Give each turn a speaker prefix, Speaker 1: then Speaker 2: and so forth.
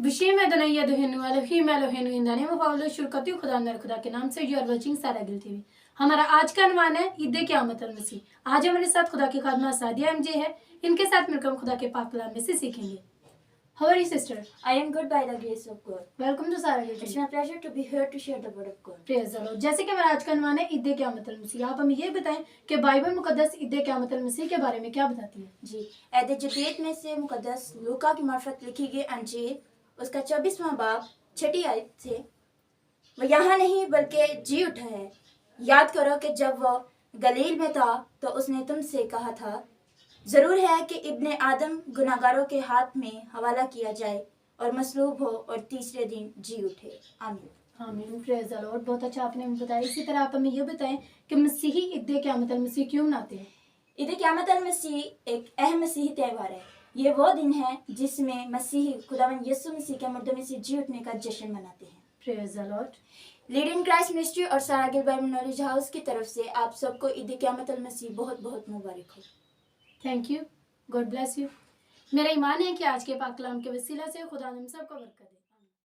Speaker 1: Vishim Adonai Elohim Elohim Elohim in the name of Allah शुरकती खुदा नर खुदा के नाम से यू आर वाचिंग सारा गिल टीवी। हमारा आज का अनवान है ईद क़यामत अल मसीह। आज हमारे साथ खुदा की खादमा सादिया एमजे है। इनके साथ मिलकर हम खुदा के पाक कलाम में से सीखेंगे। How are you, sister?
Speaker 2: I am good by the grace of God.
Speaker 1: Welcome to Sara Gil
Speaker 2: It's
Speaker 1: TV.
Speaker 2: my pleasure to be here to share the word of God.
Speaker 1: Praise the Lord. जैसे कि हमारा आज का अनवान है ईद क़यामत अल मसीह। आप हमें ये बताएं कि बाइबल मुकद्दस ईद क़यामत अल मसीह के बारे में क्या बताती है?
Speaker 2: जी, ऐद जदीद में से मुकद्दस लूका की मार्फत लिखी गई अंजील उसका 24वां बाब 6 आयत से वो यहाँ नहीं बल्कि जी उठा है। याद करो कि जब वो गलील में था तो उसने तुमसे कहा था, ज़रूर है कि इब्ने आदम गुनाहगारों के हाथ में हवाला किया जाए और मसलूब हो और तीसरे दिन जी उठे। आमीन।
Speaker 1: आमीन। Praise the Lord. बहुत अच्छा आपने हमें बताया। इसी तरह आप हमें ये बताएं कि मसीही ईद क़यामत अल मसीह क्यों मनाते हैं?
Speaker 2: ईद क़यामत अल मसीह एक अहम मसीही त्यौहार है। ये वो दिन है जिसमें मसीही खुदावंद यीशु मसीह के मुर्दों में से जी उठने का जश्न मनाते हैं।
Speaker 1: Praise the Lord.
Speaker 2: Lead in Christ ministry और सारा गिल बाइबल नॉलेज हाउस की तरफ से आप सबको ईद क़यामत अल मसीह बहुत बहुत मुबारक हो।
Speaker 1: Thank you. God bless you. मेरा ईमान है कि आज के पाक कलाम के वसीला से खुदा हम सबको बरकत